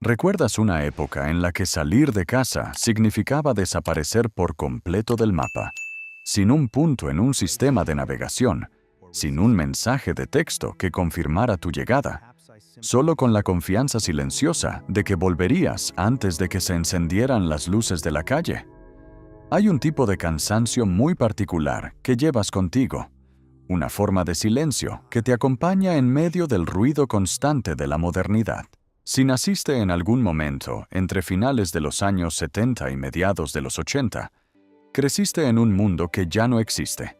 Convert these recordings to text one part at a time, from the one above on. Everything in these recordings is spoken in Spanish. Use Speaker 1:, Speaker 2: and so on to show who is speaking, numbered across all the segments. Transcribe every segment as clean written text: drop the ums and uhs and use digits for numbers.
Speaker 1: ¿Recuerdas una época en la que salir de casa significaba desaparecer por completo del mapa, sin un punto en un sistema de navegación, sin un mensaje de texto que confirmara tu llegada, solo con la confianza silenciosa de que volverías antes de que se encendieran las luces de la calle? Hay un tipo de cansancio muy particular que llevas contigo, una forma de silencio que te acompaña en medio del ruido constante de la modernidad. Si naciste en algún momento entre finales de los años 70 y mediados de los 80, creciste en un mundo que ya no existe,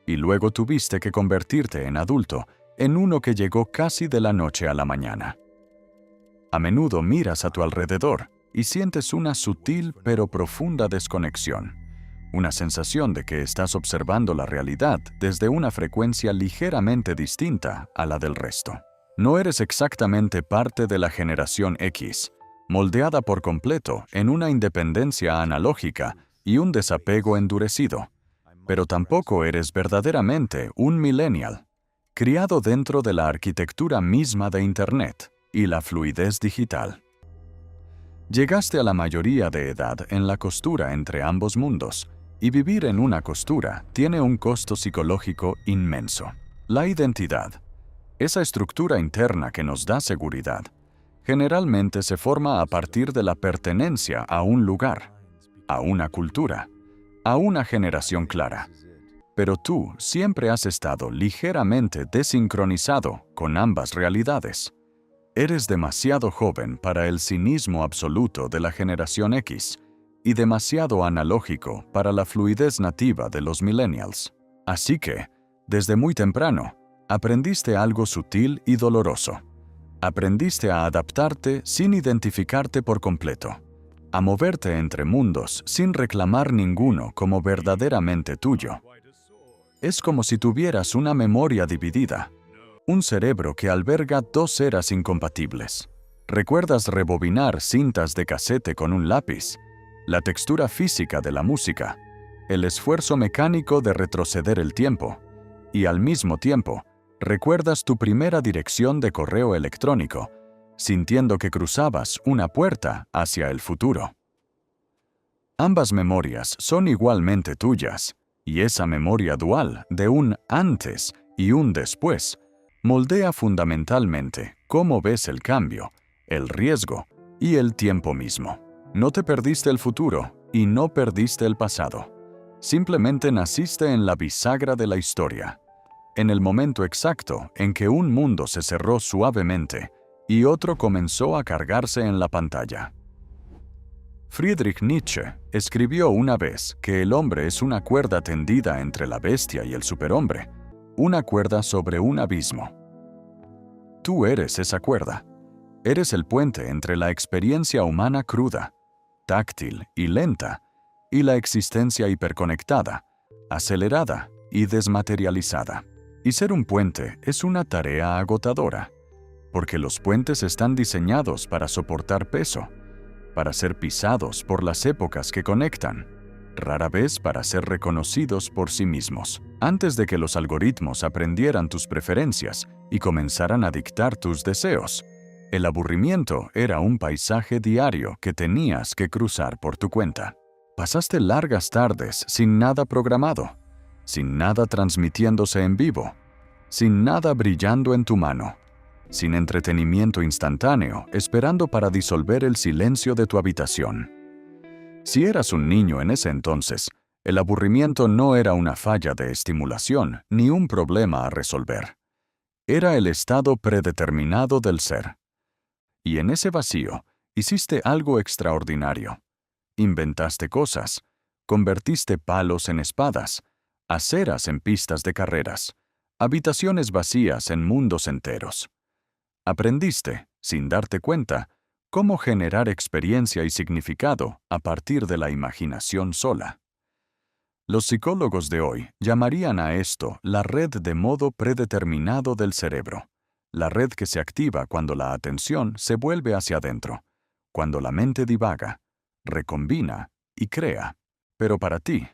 Speaker 1: y luego tuviste que convertirte en adulto en uno que llegó casi de la noche a la mañana. A menudo miras a tu alrededor y sientes una sutil pero profunda desconexión, una sensación de que estás observando la realidad desde una frecuencia ligeramente distinta a la del resto. No eres exactamente parte de la generación X, moldeada por completo en una independencia analógica y un desapego endurecido, pero tampoco eres verdaderamente un millennial, criado dentro de la arquitectura misma de Internet y la fluidez digital. Llegaste a la mayoría de edad en la costura entre ambos mundos, y vivir en una costura tiene un costo psicológico inmenso. La identidad, esa estructura interna que nos da seguridad, generalmente se forma a partir de la pertenencia a un lugar, a una cultura, a una generación clara. Pero tú siempre has estado ligeramente desincronizado con ambas realidades. Eres demasiado joven para el cinismo absoluto de la generación X y demasiado analógico para la fluidez nativa de los millennials. Así que, desde muy temprano, aprendiste algo sutil y doloroso. Aprendiste a adaptarte sin identificarte por completo, a moverte entre mundos sin reclamar ninguno como verdaderamente tuyo. Es como si tuvieras una memoria dividida, un cerebro que alberga dos eras incompatibles. Recuerdas rebobinar cintas de casete con un lápiz, la textura física de la música, el esfuerzo mecánico de retroceder el tiempo, y al mismo tiempo, recuerdas tu primera dirección de correo electrónico, sintiendo que cruzabas una puerta hacia el futuro. Ambas memorias son igualmente tuyas, y esa memoria dual de un antes y un después moldea fundamentalmente cómo ves el cambio, el riesgo y el tiempo mismo. No te perdiste el futuro y no perdiste el pasado. Simplemente naciste en la bisagra de la historia, en el momento exacto en que un mundo se cerró suavemente y otro comenzó a cargarse en la pantalla. Friedrich Nietzsche escribió una vez que el hombre es una cuerda tendida entre la bestia y el superhombre, una cuerda sobre un abismo. Tú eres esa cuerda. Eres el puente entre la experiencia humana cruda, táctil y lenta, y la existencia hiperconectada, acelerada y desmaterializada. Y ser un puente es una tarea agotadora, porque los puentes están diseñados para soportar peso, para ser pisados por las épocas que conectan, rara vez para ser reconocidos por sí mismos. Antes de que los algoritmos aprendieran tus preferencias y comenzaran a dictar tus deseos, el aburrimiento era un paisaje diario que tenías que cruzar por tu cuenta. Pasaste largas tardes sin nada programado, sin nada transmitiéndose en vivo, sin nada brillando en tu mano, sin entretenimiento instantáneo esperando para disolver el silencio de tu habitación. Si eras un niño en ese entonces, el aburrimiento no era una falla de estimulación ni un problema a resolver. Era el estado predeterminado del ser. Y en ese vacío, hiciste algo extraordinario. Inventaste cosas, convertiste palos en espadas, aceras en pistas de carreras, habitaciones vacías en mundos enteros. Aprendiste, sin darte cuenta, cómo generar experiencia y significado a partir de la imaginación sola. Los psicólogos de hoy llamarían a esto la red de modo predeterminado del cerebro, la red que se activa cuando la atención se vuelve hacia adentro, cuando la mente divaga, recombina y crea. Pero para ti,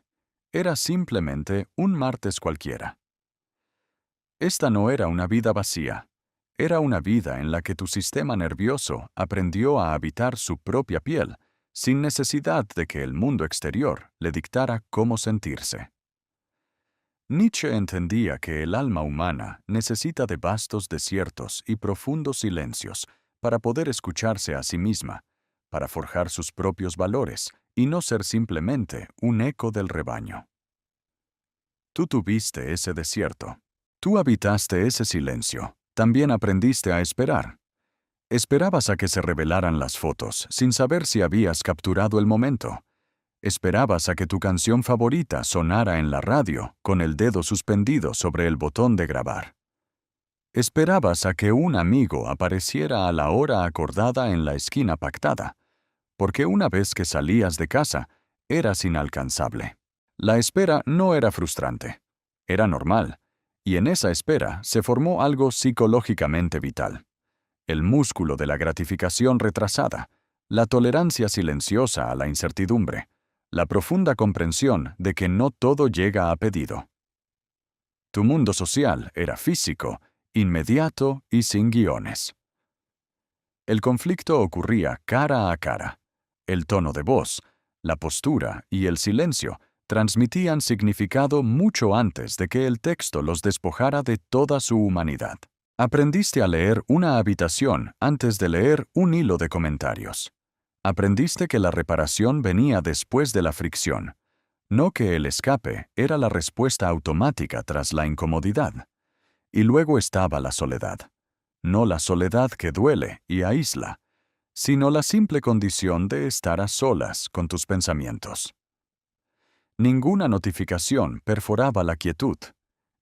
Speaker 1: era simplemente un martes cualquiera. Esta no era una vida vacía, era una vida en la que tu sistema nervioso aprendió a habitar su propia piel, sin necesidad de que el mundo exterior le dictara cómo sentirse. Nietzsche entendía que el alma humana necesita de vastos desiertos y profundos silencios para poder escucharse a sí misma, para forjar sus propios valores y no ser simplemente un eco del rebaño. Tú tuviste ese desierto. Tú habitaste ese silencio. También aprendiste a esperar. Esperabas a que se revelaran las fotos, sin saber si habías capturado el momento. Esperabas a que tu canción favorita sonara en la radio, con el dedo suspendido sobre el botón de grabar. Esperabas a que un amigo apareciera a la hora acordada en la esquina pactada, porque una vez que salías de casa, eras inalcanzable. La espera no era frustrante, era normal, y en esa espera se formó algo psicológicamente vital. El músculo de la gratificación retrasada, la tolerancia silenciosa a la incertidumbre, la profunda comprensión de que no todo llega a pedido. Tu mundo social era físico, inmediato y sin guiones. El conflicto ocurría cara a cara. El tono de voz, la postura y el silencio transmitían significado mucho antes de que el texto los despojara de toda su humanidad. Aprendiste a leer una habitación antes de leer un hilo de comentarios. Aprendiste que la reparación venía después de la fricción, no que el escape era la respuesta automática tras la incomodidad. Y luego estaba la soledad. No la soledad que duele y aísla, sino la simple condición de estar a solas con tus pensamientos. Ninguna notificación perforaba la quietud.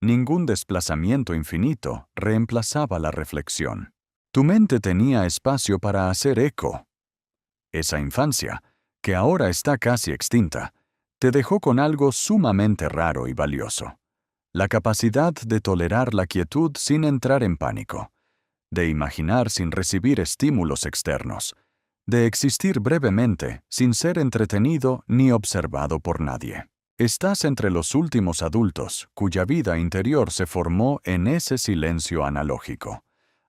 Speaker 1: Ningún desplazamiento infinito reemplazaba la reflexión. Tu mente tenía espacio para hacer eco. Esa infancia, que ahora está casi extinta, te dejó con algo sumamente raro y valioso: la capacidad de tolerar la quietud sin entrar en pánico, de imaginar sin recibir estímulos externos, de existir brevemente sin ser entretenido ni observado por nadie. Estás entre los últimos adultos cuya vida interior se formó en ese silencio analógico,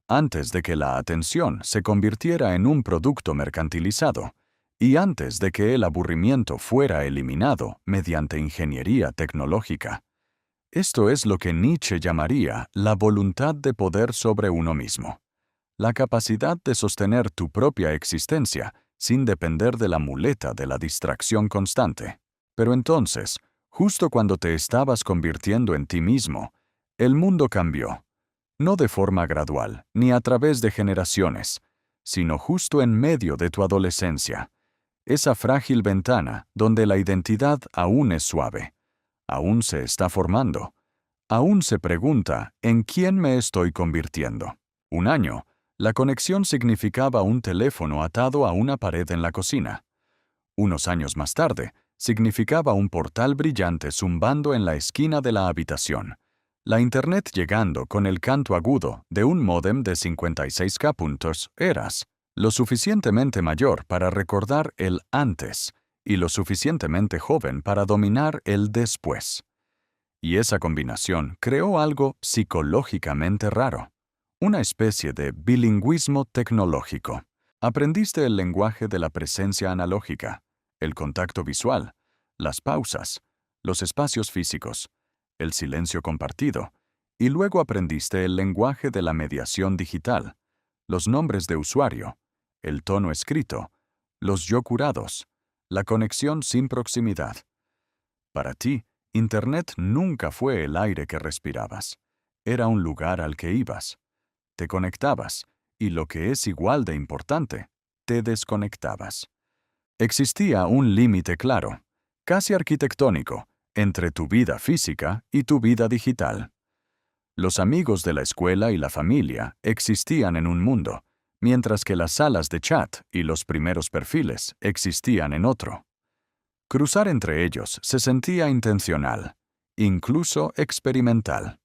Speaker 1: antes de que la atención se convirtiera en un producto mercantilizado, y antes de que el aburrimiento fuera eliminado mediante ingeniería tecnológica. Esto es lo que Nietzsche llamaría la voluntad de poder sobre uno mismo, la capacidad de sostener tu propia existencia sin depender de la muleta de la distracción constante. Pero entonces, justo cuando te estabas convirtiendo en ti mismo, el mundo cambió. No de forma gradual, ni a través de generaciones, sino justo en medio de tu adolescencia, esa frágil ventana donde la identidad aún es suave, aún se está formando, aún se pregunta ¿en quién me estoy convirtiendo? Un año, la conexión significaba un teléfono atado a una pared en la cocina. Unos años más tarde, significaba un portal brillante zumbando en la esquina de la habitación. La Internet llegando con el canto agudo de un módem de 56K puntos. Eras lo suficientemente mayor para recordar el antes y lo suficientemente joven para dominar el después. Y esa combinación creó algo psicológicamente raro, una especie de bilingüismo tecnológico. Aprendiste el lenguaje de la presencia analógica, el contacto visual, las pausas, los espacios físicos, el silencio compartido, y luego aprendiste el lenguaje de la mediación digital, los nombres de usuario, el tono escrito, los yo curados, la conexión sin proximidad. Para ti, Internet nunca fue el aire que respirabas. Era un lugar al que ibas. Te conectabas, y lo que es igual de importante, te desconectabas. Existía un límite claro, casi arquitectónico, entre tu vida física y tu vida digital. Los amigos de la escuela y la familia existían en un mundo, mientras que las salas de chat y los primeros perfiles existían en otro. Cruzar entre ellos se sentía intencional, incluso experimental.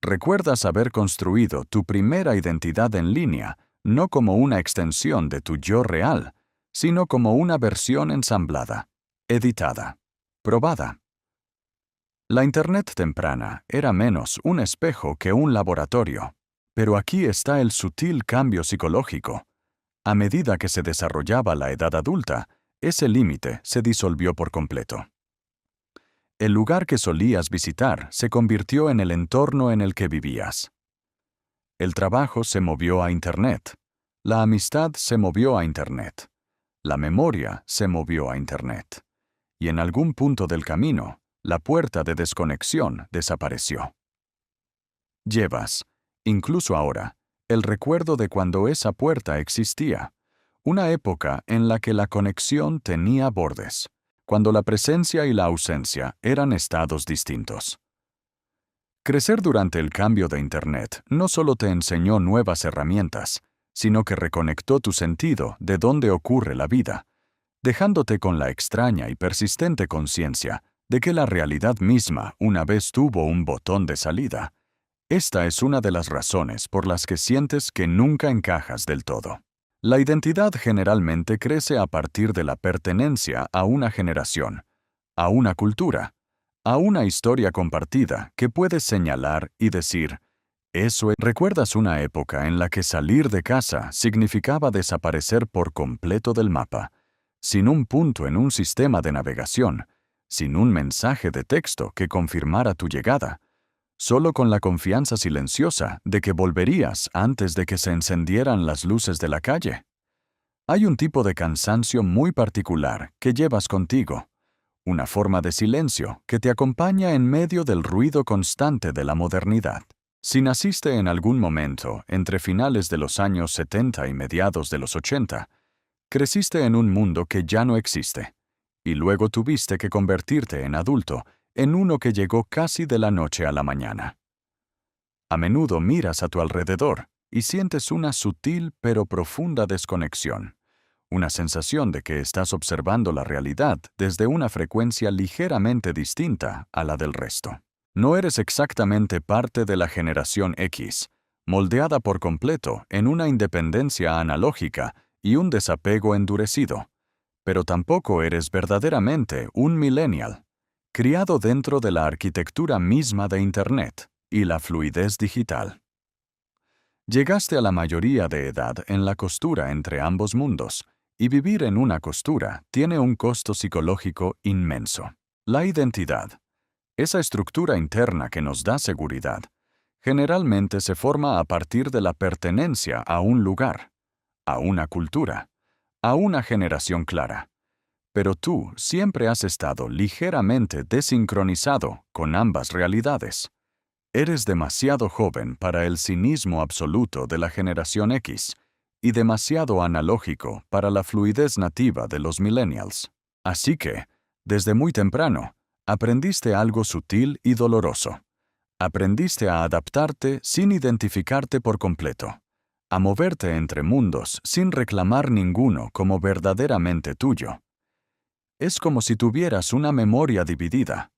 Speaker 1: Recuerdas haber construido tu primera identidad en línea no como una extensión de tu yo real, sino como una versión ensamblada, editada, probada. La Internet temprana era menos un espejo que un laboratorio. Pero aquí está el sutil cambio psicológico. A medida que se desarrollaba la edad adulta, ese límite se disolvió por completo. El lugar que solías visitar se convirtió en el entorno en el que vivías. El trabajo se movió a Internet. La amistad se movió a Internet. La memoria se movió a Internet. Y en algún punto del camino, la puerta de desconexión desapareció. Llevas, incluso ahora, el recuerdo de cuando esa puerta existía, una época en la que la conexión tenía bordes, cuando la presencia y la ausencia eran estados distintos. Crecer durante el cambio de Internet no solo te enseñó nuevas herramientas, sino que reconectó tu sentido de dónde ocurre la vida, dejándote con la extraña y persistente conciencia de que la realidad misma una vez tuvo un botón de salida. Esta es una de las razones por las que sientes que nunca encajas del todo. La identidad generalmente crece a partir de la pertenencia a una generación, a una cultura, a una historia compartida que puedes señalar y decir, eso es. ¿Recuerdas una época en la que salir de casa significaba desaparecer por completo del mapa, sin un punto en un sistema de navegación, sin un mensaje de texto que confirmara tu llegada, solo con la confianza silenciosa de que volverías antes de que se encendieran las luces de la calle? Hay un tipo de cansancio muy particular que llevas contigo, una forma de silencio que te acompaña en medio del ruido constante de la modernidad. Si naciste en algún momento entre finales de los años 70 y mediados de los 80, creciste en un mundo que ya no existe, y luego tuviste que convertirte en adulto en uno que llegó casi de la noche a la mañana. A menudo miras a tu alrededor y sientes una sutil pero profunda desconexión, una sensación de que estás observando la realidad desde una frecuencia ligeramente distinta a la del resto. No eres exactamente parte de la generación X, moldeada por completo en una independencia analógica y un desapego endurecido, pero tampoco eres verdaderamente un millennial, criado dentro de la arquitectura misma de Internet y la fluidez digital. Llegaste a la mayoría de edad en la costura entre ambos mundos, y vivir en una costura tiene un costo psicológico inmenso. La identidad, esa estructura interna que nos da seguridad, generalmente se forma a partir de la pertenencia a un lugar, a una cultura, a una generación clara. Pero tú siempre has estado ligeramente desincronizado con ambas realidades. Eres demasiado joven para el cinismo absoluto de la generación X y demasiado analógico para la fluidez nativa de los millennials. Así que, desde muy temprano, aprendiste algo sutil y doloroso. Aprendiste a adaptarte sin identificarte por completo, a moverte entre mundos sin reclamar ninguno como verdaderamente tuyo. Es como si tuvieras una memoria dividida,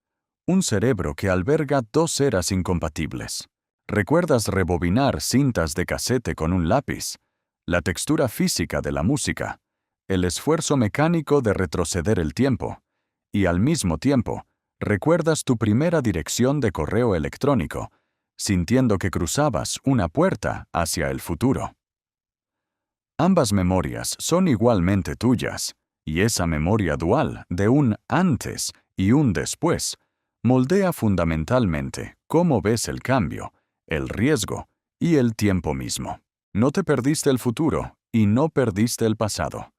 Speaker 1: un cerebro que alberga dos eras incompatibles. Recuerdas rebobinar cintas de casete con un lápiz, la textura física de la música, el esfuerzo mecánico de retroceder el tiempo, y al mismo tiempo, recuerdas tu primera dirección de correo electrónico, sintiendo que cruzabas una puerta hacia el futuro. Ambas memorias son igualmente tuyas, y esa memoria dual de un antes y un después moldea fundamentalmente cómo ves el cambio, el riesgo y el tiempo mismo. No te perdiste el futuro y no perdiste el pasado.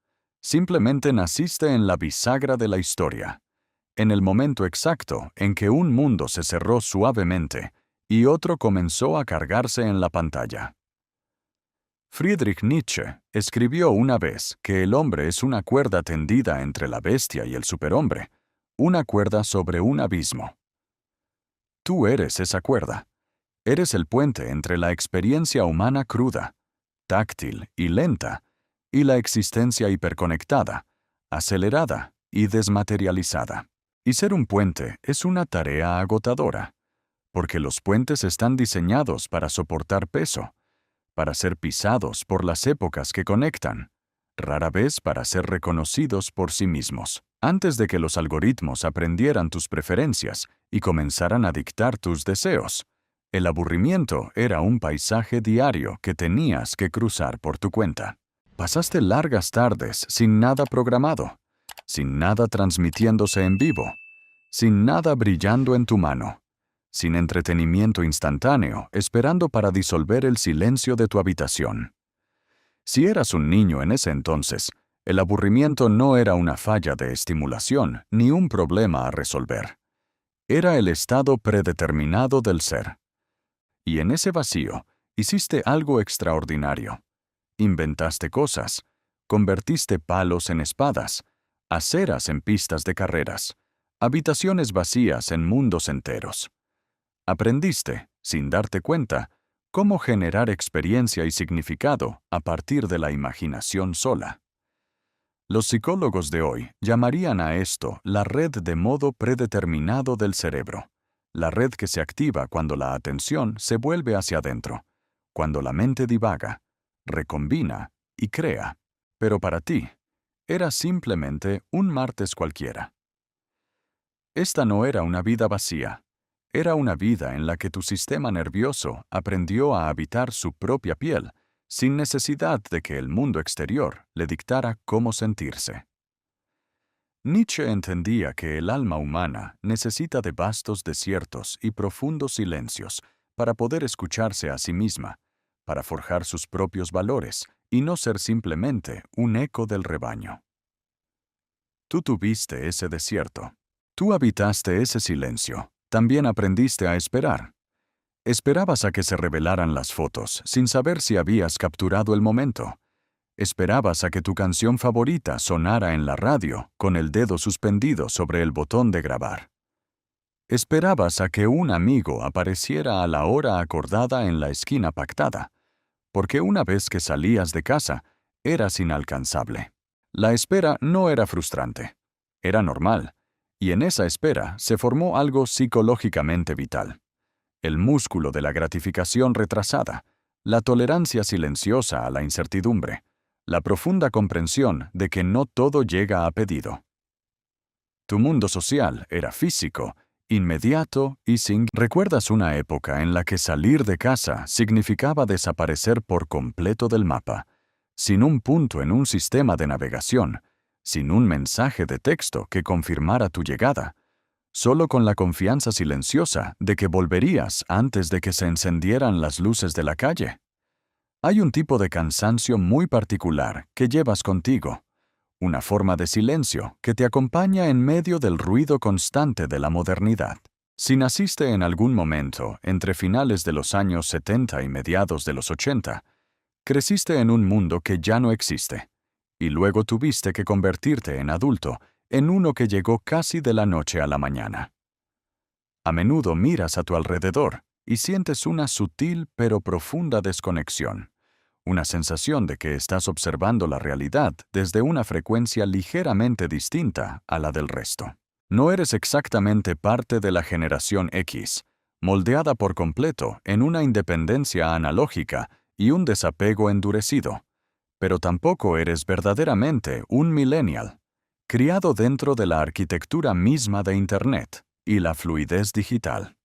Speaker 1: Simplemente naciste en la bisagra de la historia, en el momento exacto en que un mundo se cerró suavemente y otro comenzó a cargarse en la pantalla. Friedrich Nietzsche escribió una vez que el hombre es una cuerda tendida entre la bestia y el superhombre, una cuerda sobre un abismo. Tú eres esa cuerda. Eres el puente entre la experiencia humana cruda, táctil y lenta, y la existencia hiperconectada, acelerada y desmaterializada. Y ser un puente es una tarea agotadora, porque los puentes están diseñados para soportar peso, para ser pisados por las épocas que conectan, rara vez para ser reconocidos por sí mismos. Antes de que los algoritmos aprendieran tus preferencias y comenzaran a dictar tus deseos, El aburrimiento era un paisaje diario que tenías que cruzar por tu cuenta. Pasaste largas tardes sin nada programado, sin nada transmitiéndose en vivo, sin nada brillando en tu mano, sin entretenimiento instantáneo, esperando para disolver el silencio de tu habitación. Si eras un niño en ese entonces, el aburrimiento no era una falla de estimulación ni un problema a resolver. Era el estado predeterminado del ser. Y en ese vacío, hiciste algo extraordinario. Inventaste cosas, convertiste palos en espadas, aceras en pistas de carreras, habitaciones vacías en mundos enteros. Aprendiste, sin darte cuenta, cómo generar experiencia y significado a partir de la imaginación sola. Los psicólogos de hoy llamarían a esto la red de modo predeterminado del cerebro, la red que se activa cuando la atención se vuelve hacia adentro, cuando la mente divaga, recombina y crea. Pero para ti, era simplemente un martes cualquiera. Esta no era una vida vacía. Era una vida en la que tu sistema nervioso aprendió a habitar su propia piel, sin necesidad de que el mundo exterior le dictara cómo sentirse. Nietzsche entendía que el alma humana necesita de vastos desiertos y profundos silencios para poder escucharse a sí misma, para forjar sus propios valores y no ser simplemente un eco del rebaño. Tú tuviste ese desierto. Tú habitaste ese silencio. También aprendiste a esperar. Esperabas a que se revelaran las fotos, sin saber si habías capturado el momento. Esperabas a que tu canción favorita sonara en la radio, con el dedo suspendido sobre el botón de grabar. Esperabas a que un amigo apareciera a la hora acordada en la esquina pactada, porque una vez que salías de casa, eras inalcanzable. La espera no era frustrante, era normal, y en esa espera se formó algo psicológicamente vital. El músculo de la gratificación retrasada, la tolerancia silenciosa a la incertidumbre, la profunda comprensión de que no todo llega a pedido. Tu mundo social era físico, inmediato y sin... ¿Recuerdas una época en la que salir de casa significaba desaparecer por completo del mapa, sin un punto en un sistema de navegación, sin un mensaje de texto que confirmara tu llegada, solo con la confianza silenciosa de que volverías antes de que se encendieran las luces de la calle? Hay un tipo de cansancio muy particular que llevas contigo, una forma de silencio que te acompaña en medio del ruido constante de la modernidad. Si naciste en algún momento entre finales de los años 70 y mediados de los 80, creciste en un mundo que ya no existe, y luego tuviste que convertirte en adulto en uno que llegó casi de la noche a la mañana. A menudo miras a tu alrededor y sientes una sutil pero profunda desconexión, una sensación de que estás observando la realidad desde una frecuencia ligeramente distinta a la del resto. No eres exactamente parte de la generación X, moldeada por completo en una independencia analógica y un desapego endurecido, pero tampoco eres verdaderamente un millennial, criado dentro de la arquitectura misma de Internet y la fluidez digital.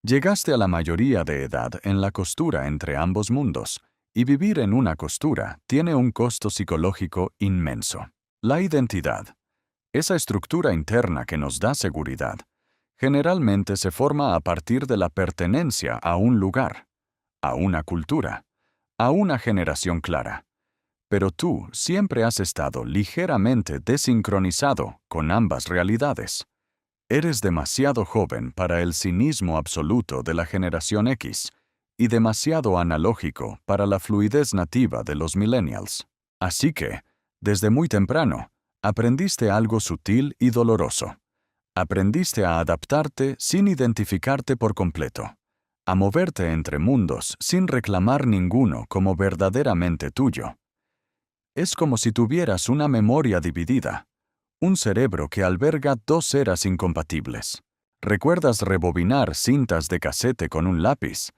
Speaker 1: Llegaste a la mayoría de edad en la costura entre ambos mundos, y vivir en una costura tiene un costo psicológico inmenso. La identidad, esa estructura interna que nos da seguridad, generalmente se forma a partir de la pertenencia a un lugar, a una cultura, a una generación clara. Pero tú siempre has estado ligeramente desincronizado con ambas realidades. Eres demasiado joven para el cinismo absoluto de la generación X y demasiado analógico para la fluidez nativa de los millennials. Así que, desde muy temprano, aprendiste algo sutil y doloroso. Aprendiste a adaptarte sin identificarte por completo, a moverte entre mundos sin reclamar ninguno como verdaderamente tuyo. Es como si tuvieras una memoria dividida, un cerebro que alberga dos eras incompatibles. ¿Recuerdas rebobinar cintas de casete con un lápiz?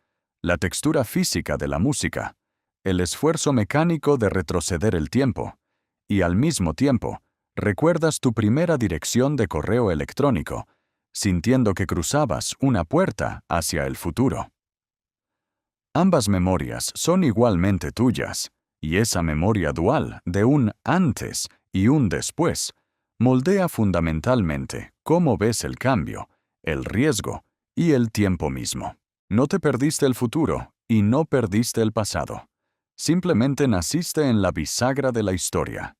Speaker 1: La textura física de la música, el esfuerzo mecánico de retroceder el tiempo, y al mismo tiempo, recuerdas tu primera dirección de correo electrónico, sintiendo que cruzabas una puerta hacia el futuro. Ambas memorias son igualmente tuyas, y esa memoria dual de un antes y un después moldea fundamentalmente cómo ves el cambio, el riesgo y el tiempo mismo. No te perdiste el futuro y no perdiste el pasado. Simplemente naciste en la bisagra de la historia,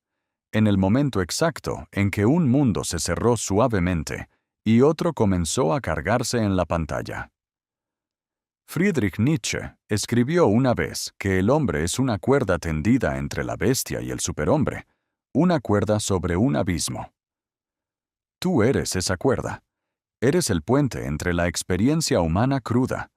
Speaker 1: en el momento exacto en que un mundo se cerró suavemente y otro comenzó a cargarse en la pantalla. Friedrich Nietzsche escribió una vez que el hombre es una cuerda tendida entre la bestia y el superhombre, una cuerda sobre un abismo. Tú eres esa cuerda. Eres el puente entre la experiencia humana cruda,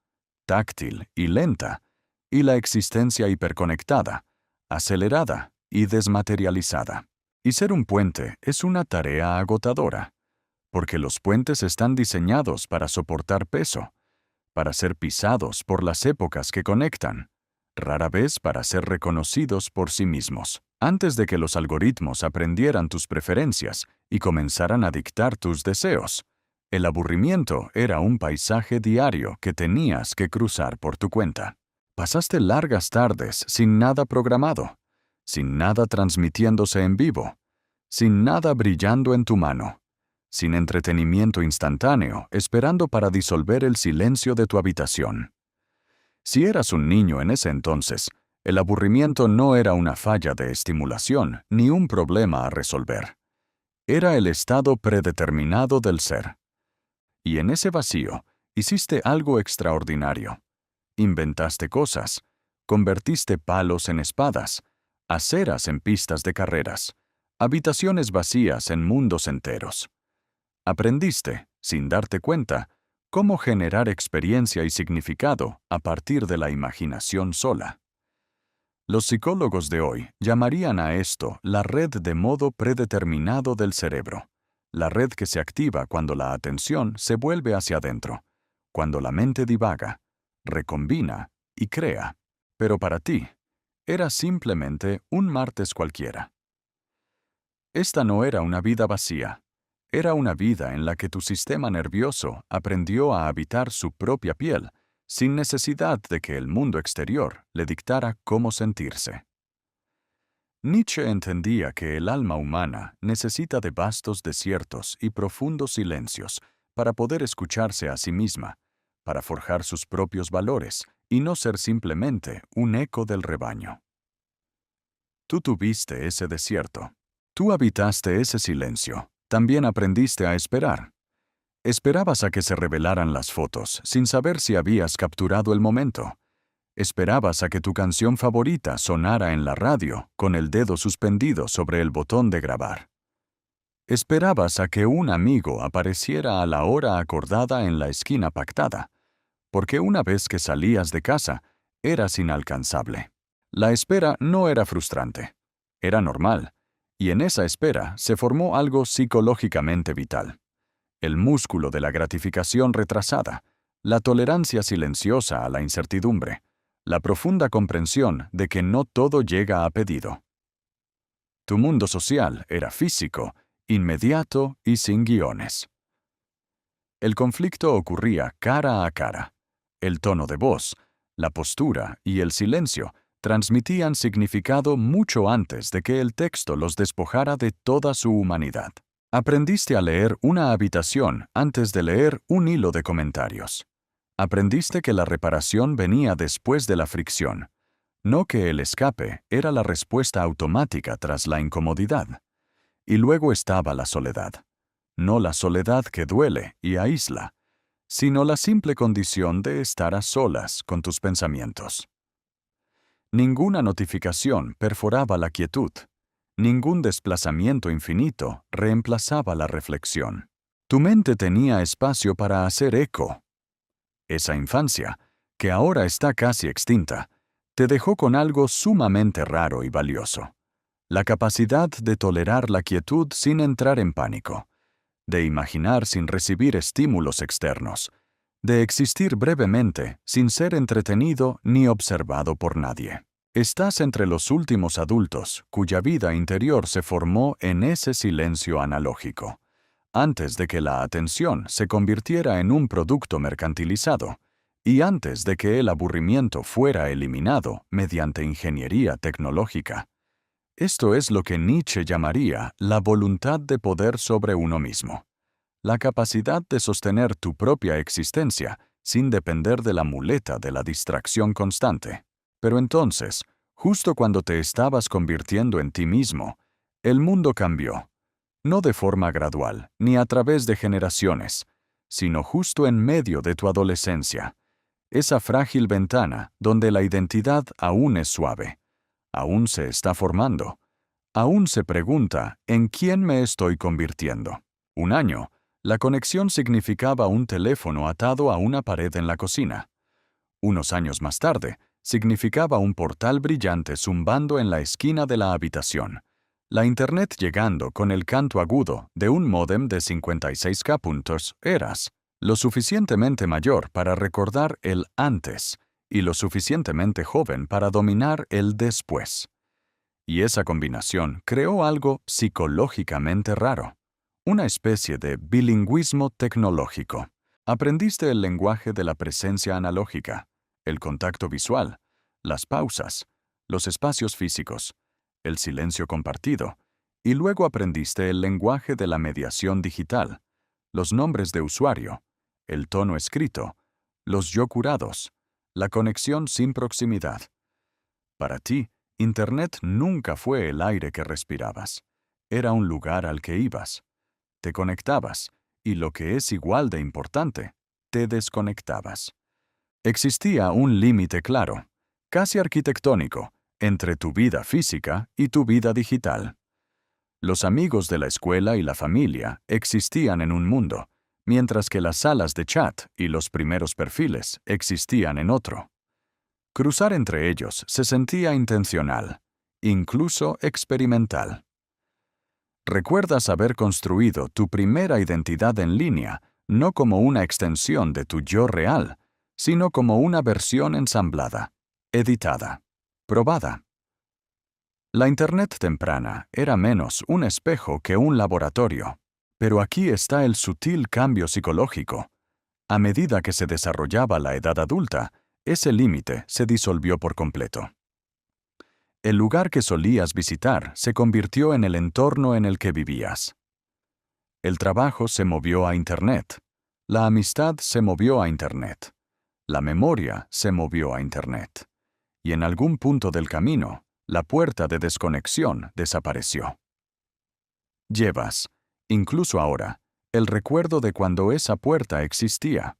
Speaker 1: táctil y lenta, y la existencia hiperconectada, acelerada y desmaterializada. Y ser un puente es una tarea agotadora, porque los puentes están diseñados para soportar peso, para ser pisados por las épocas que conectan, rara vez para ser reconocidos por sí mismos. Antes de que los algoritmos aprendieran tus preferencias y comenzaran a dictar tus deseos, el aburrimiento era un paisaje diario que tenías que cruzar por tu cuenta. Pasaste largas tardes sin nada programado, sin nada transmitiéndose en vivo, sin nada brillando en tu mano, sin entretenimiento instantáneo, esperando para disolver el silencio de tu habitación. Si eras un niño en ese entonces, el aburrimiento no era una falla de estimulación ni un problema a resolver. Era el estado predeterminado del ser. Y en ese vacío, hiciste algo extraordinario. Inventaste cosas, convertiste palos en espadas, aceras en pistas de carreras, habitaciones vacías en mundos enteros. Aprendiste, sin darte cuenta, cómo generar experiencia y significado a partir de la imaginación sola. Los psicólogos de hoy llamarían a esto la red de modo predeterminado del cerebro, la red que se activa cuando la atención se vuelve hacia adentro, cuando la mente divaga, recombina y crea. Pero para ti, era simplemente un martes cualquiera. Esta no era una vida vacía. Era una vida en la que tu sistema nervioso aprendió a habitar su propia piel, sin necesidad de que el mundo exterior le dictara cómo sentirse. Nietzsche entendía que el alma humana necesita de vastos desiertos y profundos silencios para poder escucharse a sí misma, para forjar sus propios valores y no ser simplemente un eco del rebaño. Tú tuviste ese desierto. Tú habitaste ese silencio. También aprendiste a esperar. Esperabas a que se revelaran las fotos, sin saber si habías capturado el momento. Esperabas a que tu canción favorita sonara en la radio, con el dedo suspendido sobre el botón de grabar. Esperabas a que un amigo apareciera a la hora acordada en la esquina pactada, porque una vez que salías de casa, eras inalcanzable. La espera no era frustrante, era normal. Y en esa espera se formó algo psicológicamente vital. El músculo de la gratificación retrasada, la tolerancia silenciosa a la incertidumbre, la profunda comprensión de que no todo llega a pedido. Tu mundo social era físico, inmediato y sin guiones. El conflicto ocurría cara a cara. El tono de voz, la postura y el silencio transmitían significado mucho antes de que el texto los despojara de toda su humanidad. Aprendiste a leer una habitación antes de leer un hilo de comentarios. Aprendiste que la reparación venía después de la fricción, no que el escape era la respuesta automática tras la incomodidad. Y luego estaba la soledad. No la soledad que duele y aísla, sino la simple condición de estar a solas con tus pensamientos. Ninguna notificación perforaba la quietud. Ningún desplazamiento infinito reemplazaba la reflexión. Tu mente tenía espacio para hacer eco. Esa infancia, que ahora está casi extinta, te dejó con algo sumamente raro y valioso: la capacidad de tolerar la quietud sin entrar en pánico, de imaginar sin recibir estímulos externos, de existir brevemente sin ser entretenido ni observado por nadie. Estás entre los últimos adultos cuya vida interior se formó en ese silencio analógico, antes de que la atención se convirtiera en un producto mercantilizado, y antes de que el aburrimiento fuera eliminado mediante ingeniería tecnológica. Esto es lo que Nietzsche llamaría la voluntad de poder sobre uno mismo, la capacidad de sostener tu propia existencia sin depender de la muleta de la distracción constante. Pero entonces, justo cuando te estabas convirtiendo en ti mismo, el mundo cambió, no de forma gradual, ni a través de generaciones, sino justo en medio de tu adolescencia, esa frágil ventana donde la identidad aún es suave, aún se está formando, aún se pregunta ¿en quién me estoy convirtiendo? Un año, la conexión significaba un teléfono atado a una pared en la cocina. Unos años más tarde, significaba un portal brillante zumbando en la esquina de la habitación. La Internet llegando con el canto agudo de un módem de 56K puntos eras lo suficientemente mayor para recordar el antes y lo suficientemente joven para dominar el después. Y esa combinación creó algo psicológicamente raro, una especie de bilingüismo tecnológico. Aprendiste el lenguaje de la presencia analógica, el contacto visual, las pausas, los espacios físicos, el silencio compartido, y luego aprendiste el lenguaje de la mediación digital, los nombres de usuario, el tono escrito, los yo curados, la conexión sin proximidad. Para ti, Internet nunca fue el aire que respirabas. Era un lugar al que ibas. Te conectabas, y lo que es igual de importante, te desconectabas. Existía un límite claro, casi arquitectónico, entre tu vida física y tu vida digital. Los amigos de la escuela y la familia existían en un mundo, mientras que las salas de chat y los primeros perfiles existían en otro. Cruzar entre ellos se sentía intencional, incluso experimental. Recuerdas haber construido tu primera identidad en línea no como una extensión de tu yo real, sino como una versión ensamblada, editada, probada. La Internet temprana era menos un espejo que un laboratorio, pero aquí está el sutil cambio psicológico. A medida que se desarrollaba la edad adulta, ese límite se disolvió por completo. El lugar que solías visitar se convirtió en el entorno en el que vivías. El trabajo se movió a Internet. La amistad se movió a Internet. La memoria se movió a Internet. Y en algún punto del camino, la puerta de desconexión desapareció. Llevas, incluso ahora, el recuerdo de cuando esa puerta existía,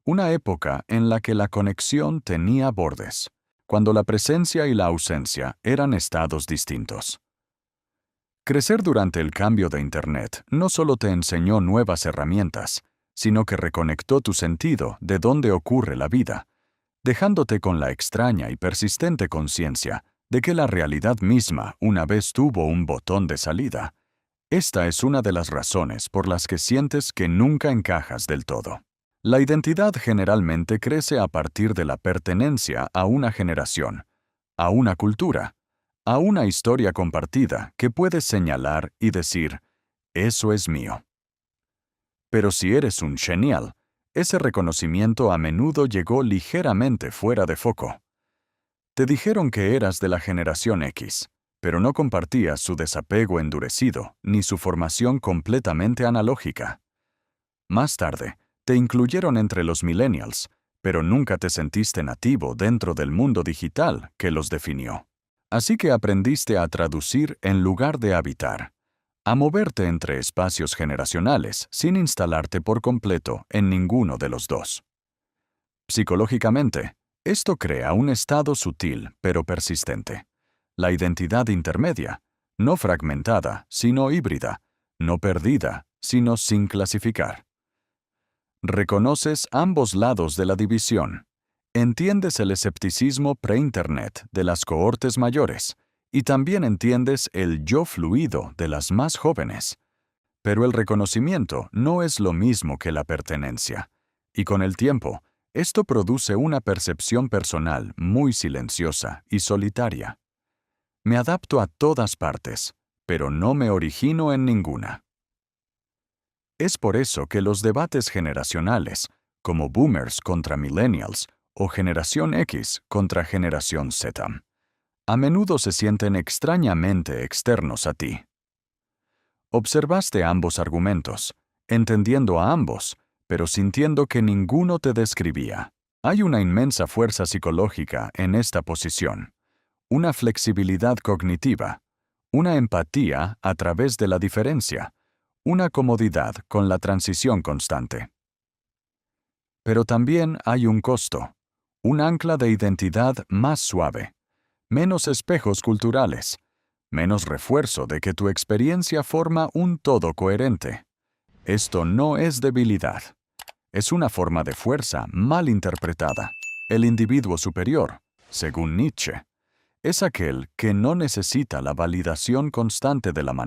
Speaker 1: una época en la que la conexión tenía bordes, cuando la presencia y la ausencia eran estados distintos. Crecer durante el cambio de Internet no solo te enseñó nuevas herramientas, sino que reconectó tu sentido de dónde ocurre la vida, dejándote con la extraña y persistente conciencia de que la realidad misma una vez tuvo un botón de salida. Esta es una de las razones por las que sientes que nunca encajas del todo. La identidad generalmente crece a partir de la pertenencia a una generación, a una cultura, a una historia compartida que puedes señalar y decir, eso es mío. Pero si eres un genial, ese reconocimiento a menudo llegó ligeramente fuera de foco. Te dijeron que eras de la generación X, pero no compartías su desapego endurecido ni su formación completamente analógica. Más tarde, te incluyeron entre los millennials, pero nunca te sentiste nativo dentro del mundo digital que los definió. Así que aprendiste a traducir en lugar de habitar, a moverte entre espacios generacionales sin instalarte por completo en ninguno de los dos. Psicológicamente, esto crea un estado sutil pero persistente. La identidad intermedia, no fragmentada, sino híbrida, no perdida, sino sin clasificar. Reconoces ambos lados de la división. Entiendes el escepticismo pre-Internet de las cohortes mayores y también entiendes el yo fluido de las más jóvenes. Pero el reconocimiento no es lo mismo que la pertenencia, y con el tiempo, esto produce una percepción personal muy silenciosa y solitaria. Me adapto a todas partes, pero no me origino en ninguna. Es por eso que los debates generacionales, como boomers contra millennials o generación X contra generación Z, a menudo se sienten extrañamente externos a ti. Observaste ambos argumentos, entendiendo a ambos, pero sintiendo que ninguno te describía. Hay una inmensa fuerza psicológica en esta posición, una flexibilidad cognitiva, una empatía a través de la diferencia, una comodidad con la transición constante. Pero también hay un costo, un ancla de identidad más suave, menos espejos culturales, menos refuerzo de que tu experiencia forma un todo coherente. Esto no es debilidad. Es una forma de fuerza mal interpretada. El individuo superior, según Nietzsche, es aquel que no necesita la validación constante de la manada.